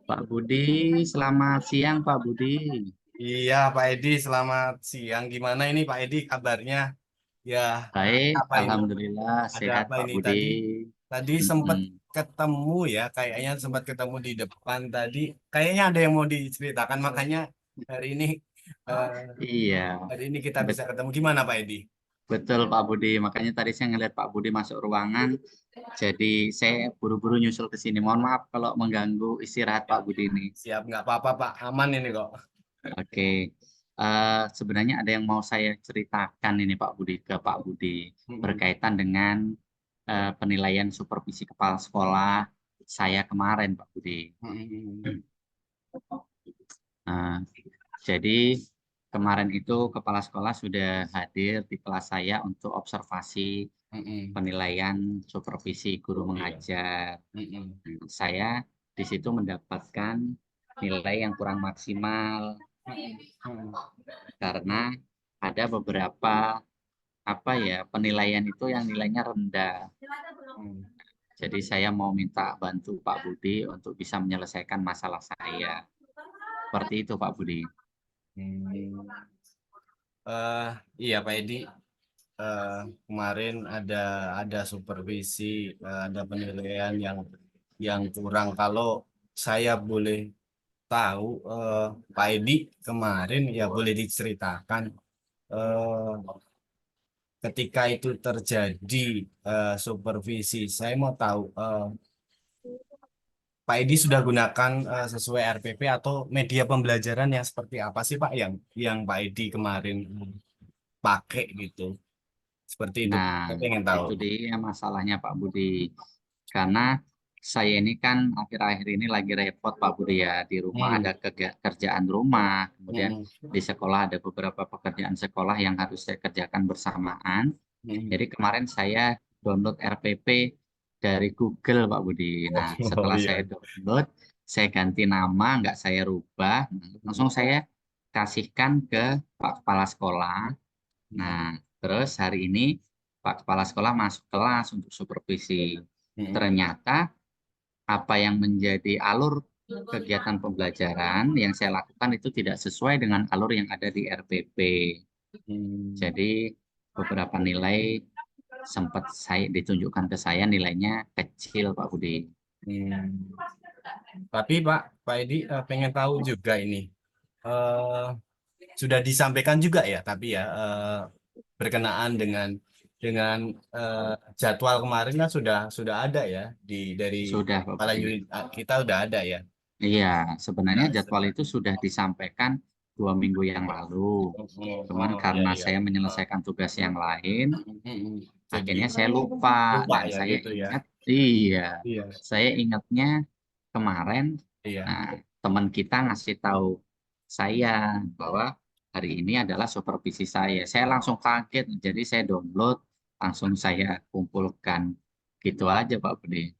Pak Budi, selamat siang Pak Budi. Iya, Pak Edi, selamat siang. Gimana ini Pak Edi kabarnya? Ya, Baik, apa ini? Alhamdulillah Ada sehat apa Pak ini Budi. tadi? Tadi sempat Mm-mm. ketemu ya, kayaknya sempat ketemu di depan tadi. Kayaknya ada yang mau diceritakan, makanya hari ini eh, Iya, hari ini kita bisa bet- ketemu. Gimana Pak Edi? betul Pak Budi. Makanya tadi saya ngeliat Pak Budi masuk ruangan, jadi saya buru-buru nyusul ke sini. Mohon maaf kalau mengganggu istirahat Ya, Pak Budi ini. siap, nggak apa-apa Pak, aman ini kok. Oke, sebenarnya ada yang mau saya ceritakan ini Pak Budi ke Pak Budi Mm-mm. berkaitan dengan penilaian supervisi kepala sekolah saya kemarin Pak Budi. Mm-mm. Nah, jadi kemarin itu kepala sekolah sudah hadir di kelas saya untuk observasi Mm-mm. penilaian supervisi guru Iya. mengajar. Mm-mm. Saya di situ mendapatkan nilai yang kurang maksimal Mm-mm. karena ada beberapa apa ya penilaian itu yang nilainya rendah. Mm-mm. Jadi saya mau minta bantu Pak Budi untuk bisa menyelesaikan masalah saya. Seperti itu Pak Budi. Mm. Eh, iya Pak Edi. eh, Kemarin ada supervisi, ada penilaian yang kurang. Kalau saya boleh tahu, Pak Edi kemarin ya boleh diceritakan eh, ketika itu terjadi supervisi. Saya mau tahu, Pak Edi sudah gunakan sesuai RPP atau media pembelajaran yang seperti apa sih Pak yang Pak Edi kemarin pakai gitu? Seperti itu. Nah, Saya pengen tahu. itu dia masalahnya Pak Budi. Karena saya ini kan akhir-akhir ini lagi repot Pak Budi ya. Di rumah ada Hmm. kerjaan rumah, kemudian Hmm. di sekolah ada beberapa pekerjaan sekolah yang harus saya kerjakan bersamaan. Hmm. Jadi kemarin saya download RPP dari Google Pak Budi. Nah, Oh setelah saya iya. download, saya ganti nama, nggak saya rubah. Langsung saya kasihkan ke Pak Kepala Sekolah. Nah, terus hari ini Pak Kepala Sekolah masuk kelas untuk supervisi. Hmm. Ternyata apa yang menjadi alur kegiatan pembelajaran yang saya lakukan itu tidak sesuai dengan alur yang ada di RPP. Hmm. Jadi beberapa nilai sempat saya ditunjukkan ke saya nilainya kecil Pak Budi. Hmm. Tapi Pak Edi, pengen tahu juga ini. eh Sudah disampaikan juga ya, tapi ya berkenaan dengan jadwal kemarin kan sudah ada ya dari Sudah Pak kepala Budi. unit kita udah ada ya. Iya, sebenarnya Nah, jadwal itu sudah disampaikan 2 minggu yang lalu. Cuman iya karena iya. saya Eh, menyelesaikan tugas yang lain, Jadi akhirnya saya lupa lupa dan ya saya gitu ya. ingat, iya, Iya saya ingatnya kemarin iya. nah, teman kita ngasih tahu saya bahwa hari ini adalah supervisi saya. Saya langsung kaget, jadi saya download, langsung saya kumpulkan. Gitu aja Pak Budi.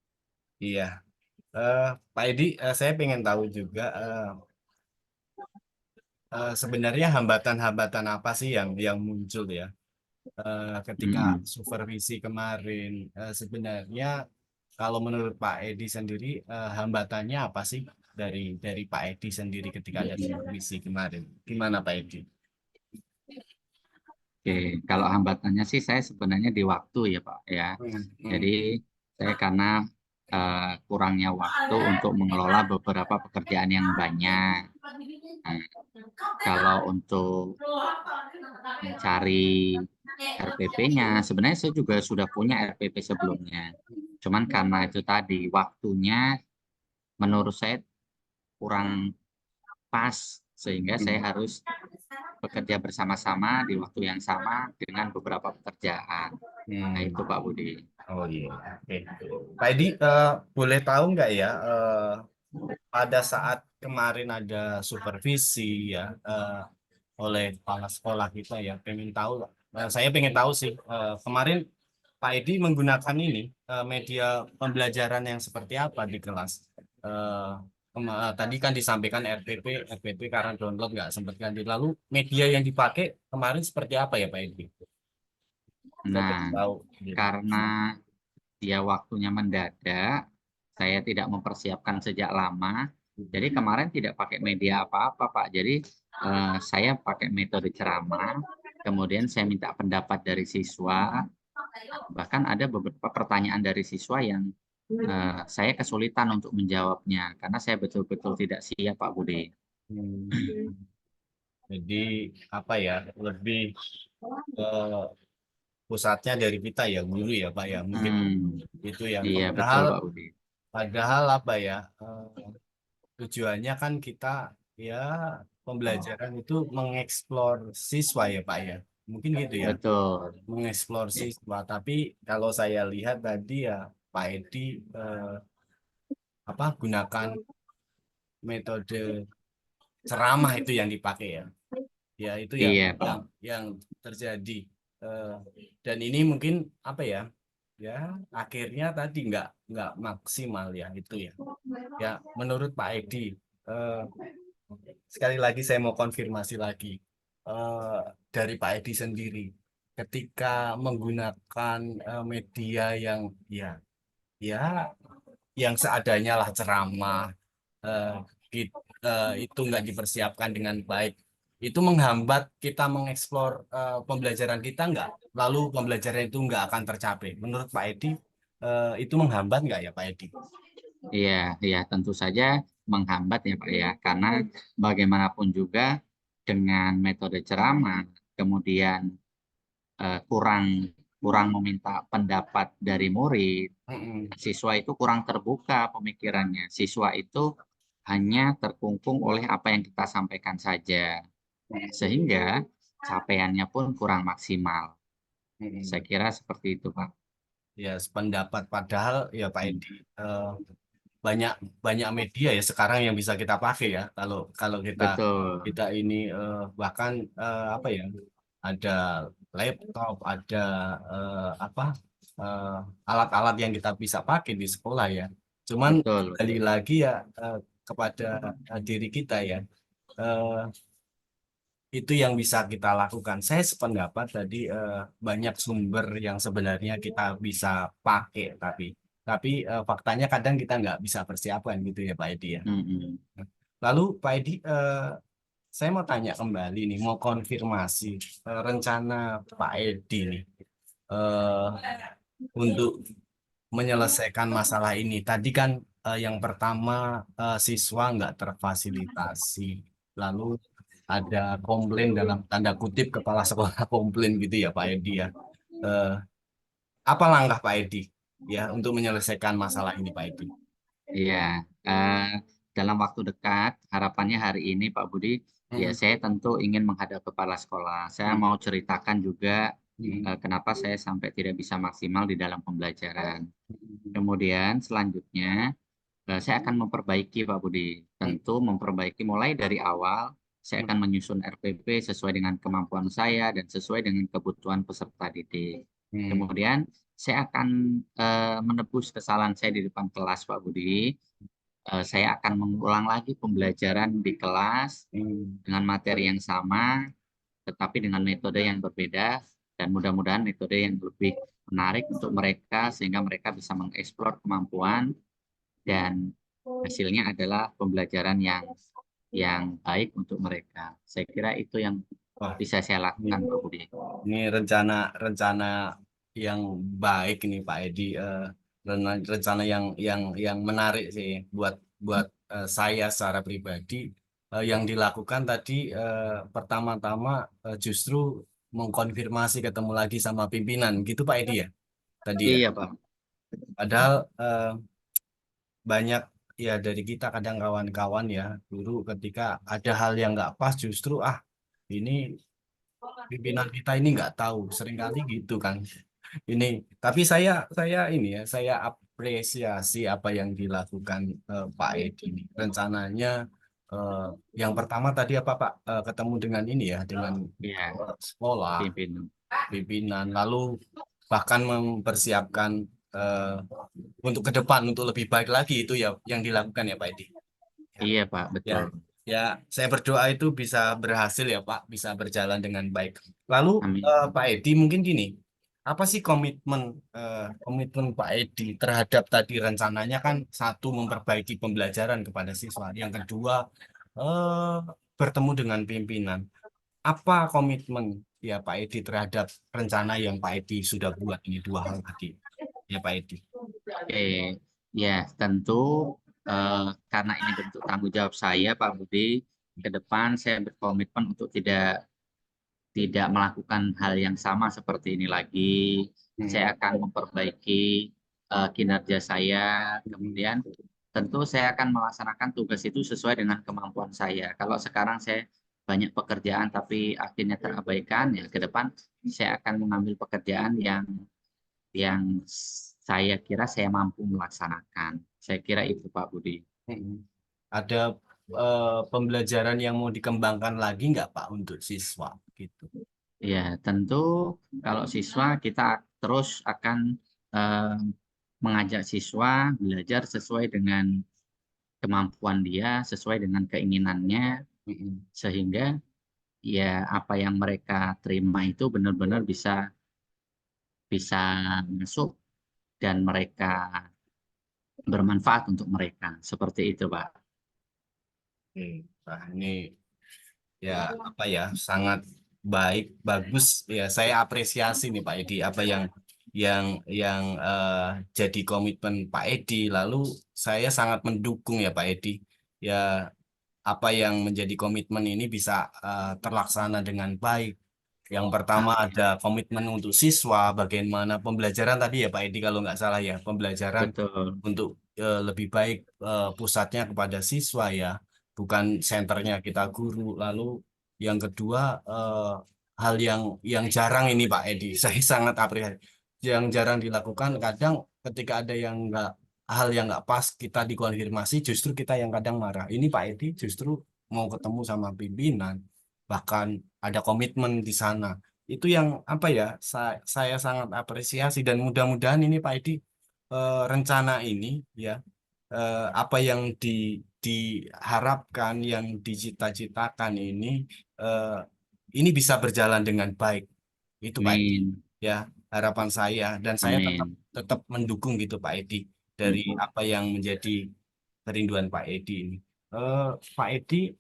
Iya. Eh, Pak Edi, saya pengen tahu juga sebenarnya hambatan-hambatan apa sih yang muncul ya ketika Mm-mm. supervisi kemarin. Sebenarnya kalau menurut Pak Edi sendiri hambatannya apa sih dari Pak Edi sendiri ketika ada supervisi kemarin? Gimana Pak Edi? Oke, kalau hambatannya sih saya sebenarnya di waktu ya Pak ya. Hmm, Jadi hmm, saya karena kurangnya waktu untuk mengelola beberapa pekerjaan yang banyak. Nah, kalau untuk mencari RPP-nya, sebenarnya saya juga sudah punya RPP sebelumnya. Cuman karena itu tadi waktunya menurut saya kurang pas, sehingga saya hmm. harus bekerja bersama-sama di waktu yang sama dengan beberapa pekerjaan. Nah, Hmm. itu Pak Budi. Oh iya. Oke. Pak Edi, boleh tahu nggak ya pada saat kemarin ada supervisi ya oleh kepala sekolah kita ya pengen tahu saya pengen tahu sih kemarin Pak Edi menggunakan ini media pembelajaran yang seperti apa di kelas. Eh, Tadi kan disampaikan RPP karena download nggak sempat ganti. Lalu media yang dipakai kemarin seperti apa ya Pak Edi? Saya Nah, pengen tahu. karena ya waktunya mendadak, saya tidak mempersiapkan sejak lama. Jadi kemarin tidak pakai media apa-apa, Pak. Jadi saya pakai metode ceramah, kemudian saya minta pendapat dari siswa. Bahkan ada beberapa pertanyaan dari siswa yang saya kesulitan untuk menjawabnya karena saya betul-betul tidak siap, Pak Budi. Hmm. Jadi apa ya, lebih eh, pusatnya dari kita ya guru ya Pak ya, mungkin Hmm, itu yang iya betul, padahal Pak Budi. padahal apa ya, tujuannya kan kita ya pembelajaran itu mengeksplor siswa ya Pak ya, mungkin gitu ya, Betul. mengeksplor Ya, siswa. Tapi kalau saya lihat tadi ya Pak Edi, apa gunakan metode ceramah itu yang dipakai ya. Ya itu yang iya, Pak. yang terjadi. Eh, dan ini mungkin apa ya, ya akhirnya tadi nggak maksimal ya itu ya. Ya menurut Pak Edi, eh, sekali lagi saya mau konfirmasi lagi, eh, dari Pak Edi sendiri ketika menggunakan media yang ya ya yang seadanya lah, ceramah, eh, itu nggak dipersiapkan dengan baik, itu menghambat kita mengeksplor pembelajaran kita nggak? Lalu pembelajaran itu nggak akan tercapai. Menurut Pak Edi, itu menghambat nggak ya Pak Edi? Iya, iya tentu saja menghambat ya Pak ya, karena bagaimanapun juga dengan metode ceramah, kemudian kurang kurang meminta pendapat dari murid, Mm-mm. siswa itu kurang terbuka pemikirannya. Siswa itu hanya terkungkung oleh apa yang kita sampaikan saja, sehingga capaiannya pun kurang maksimal. Saya Mm-mm. kira seperti itu, Pak. Ya sependapat, padahal ya Pak Hmm, Edi, banyak banyak media ya sekarang yang bisa kita pakai ya, kalau kalau kita betul, kita ini, bahkan apa ya, ada laptop, ada apa, eh, alat-alat yang kita bisa pakai di sekolah ya. Cuman betul, kembali betul. lagi ya, kepada diri kita ya, eh, itu yang bisa kita lakukan. Saya sependapat tadi, banyak sumber yang sebenarnya kita bisa pakai, tapi faktanya kadang kita nggak bisa persiapkan gitu ya Pak Edi ya. Mm-mm. Lalu Pak Edi, saya mau tanya kembali nih, mau konfirmasi rencana Pak Edi nih, eh, untuk menyelesaikan masalah ini. Tadi kan yang pertama, siswa nggak terfasilitasi. Lalu ada komplain, dalam tanda kutip kepala sekolah komplain gitu ya Pak Edi ya. Eh, apa langkah Pak Edi ya untuk menyelesaikan masalah ini Pak Edi? Iya, eh, dalam waktu dekat, harapannya hari ini Pak Budi, ya Mm, saya tentu ingin menghadap kepala sekolah. Saya mm, mau ceritakan juga mm, kenapa saya sampai tidak bisa maksimal di dalam pembelajaran. mm, Kemudian selanjutnya, saya akan memperbaiki Pak Budi. mm, Tentu memperbaiki mulai dari awal, saya mm, akan menyusun RPP sesuai dengan kemampuan saya dan sesuai dengan kebutuhan peserta didik. mm, Kemudian saya akan menebus kesalahan saya di depan kelas Pak Budi. Saya akan mengulang lagi pembelajaran di kelas mm, dengan materi yang sama, tetapi dengan metode yang berbeda, dan mudah-mudahan metode yang lebih menarik untuk mereka sehingga mereka bisa mengeksplor kemampuan dan hasilnya adalah pembelajaran yang baik untuk mereka. Saya kira itu yang Wah, bisa saya ini, lakukan, Pak Budi. ini rencana rencana yang baik ini Pak Edi, rencana yang menarik sih buat buat saya secara pribadi. Yang dilakukan tadi, pertama-tama justru mengkonfirmasi, ketemu lagi sama pimpinan gitu Pak Edi ya tadi ya. Iya, Pak. Padahal banyak ya dari kita kadang kawan-kawan ya guru, ketika ada hal yang nggak pas justru ini pimpinan kita ini nggak tahu, seringkali gitu kan. Ini tapi saya ini ya, saya apresiasi apa yang dilakukan Pak Edi ini. Rencananya, eh, yang pertama tadi apa Pak, ketemu dengan ini ya, dengan Iya, sekolah, pimpinan. pimpinan, lalu bahkan mempersiapkan eh, untuk ke depan untuk lebih baik lagi, itu ya yang dilakukan ya Pak Edi. Ya, Iya, Pak, ya, betul. ya, saya berdoa itu bisa berhasil ya Pak, bisa berjalan dengan baik. Lalu Amin. Pak Edi mungkin gini. apa sih komitmen Pak Edi terhadap tadi rencananya kan satu memperbaiki pembelajaran kepada siswa, yang kedua eh, bertemu dengan pimpinan. Apa komitmen ya Pak Edi terhadap rencana yang Pak Edi sudah buat ini dua hal tadi ya Pak Edi? Oke, ya tentu karena ini bentuk tanggung jawab saya, Pak Budi, ke depan saya berkomitmen untuk tidak melakukan hal yang sama seperti ini lagi. Hmm. Saya akan memperbaiki kinerja saya. Hmm. Kemudian tentu saya akan melaksanakan tugas itu sesuai dengan kemampuan saya. Kalau sekarang saya banyak pekerjaan tapi akhirnya terabaikan, ya ke depan saya akan mengambil pekerjaan yang saya kira saya mampu melaksanakan. Saya kira itu Pak Budi. Hmm. Ada pembelajaran yang mau dikembangkan lagi nggak Pak untuk siswa gitu? Ya, tentu kalau siswa kita terus akan eh, mengajak siswa belajar sesuai dengan kemampuan dia, sesuai dengan keinginannya, Hmm. sehingga ya apa yang mereka terima itu benar-benar bisa bisa masuk dan mereka bermanfaat untuk mereka. Seperti itu, Pak. Nah, ini ya apa ya sangat baik bagus ya, saya apresiasi nih Pak Edi apa yang jadi komitmen Pak Edi, lalu saya sangat mendukung ya Pak Edi ya, apa yang menjadi komitmen ini bisa terlaksana dengan baik. Yang pertama ada Amin. komitmen untuk siswa, bagaimana pembelajaran tadi ya Pak Edi kalau nggak salah ya, pembelajaran Betul. untuk lebih baik pusatnya kepada siswa ya, bukan senternya kita guru. Lalu yang kedua hal yang jarang ini Pak Edi, saya sangat apresiasi. Yang jarang dilakukan kadang ketika ada yang nggak hal yang nggak pas kita dikonfirmasi, justru kita yang kadang marah. Ini Pak Edi justru mau ketemu sama pimpinan, bahkan ada komitmen di sana. Itu yang apa ya, saya sangat apresiasi dan mudah-mudahan ini Pak Edi rencana ini ya apa yang diharapkan, yang dicita-citakan eh, ini bisa berjalan dengan baik. Itu Pak Edi Amin. ya, harapan saya, dan saya tetap Amin. tetap mendukung gitu Pak Edi dari apa yang menjadi kerinduan Pak Edi ini. Eh, Pak Edi,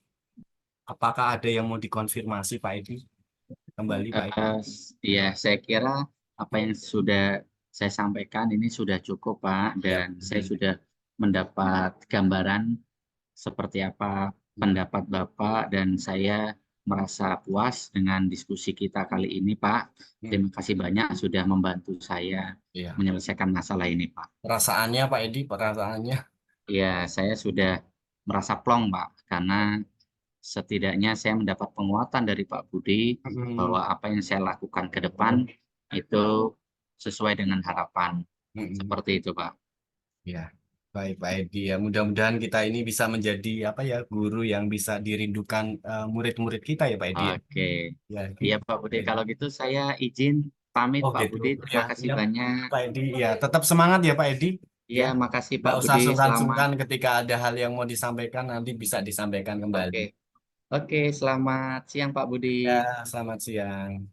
apakah ada yang mau dikonfirmasi Pak Edi? Kembali Pak Edi. Ya, saya kira apa yang sudah saya sampaikan ini sudah cukup, Pak, Ya. dan saya sudah mendapat gambaran seperti apa pendapat Bapak, dan saya merasa puas dengan diskusi kita kali ini, Pak. Hmm. Terima kasih banyak sudah membantu saya Iya. menyelesaikan masalah ini, Pak. Perasaannya Pak Edi, perasaannya. Ya, saya sudah merasa plong, Pak, karena setidaknya saya mendapat penguatan dari Pak Budi Hmm. bahwa apa yang saya lakukan ke depan itu sesuai dengan harapan. Hmm. Seperti itu, Pak. Ya, baik Pak Edi ya. Mudah-mudahan kita ini bisa menjadi apa ya, guru yang bisa dirindukan murid-murid kita ya Pak Edi. Ya, Oke. ya Iya, gitu. Pak Budi. Baik. Kalau gitu saya izin pamit, Oh Pak gitu. Budi. Ya, Terima kasih ya banyak. Pak Edi. Ya, tetap semangat ya Pak Edi. Iya, Ya, makasih nggak Pak usah Budi. Selamat. sungkan-sungkan ketika ada hal yang mau disampaikan, nanti bisa disampaikan kembali. Oke. Oke, selamat siang Pak Budi. Ya, selamat siang.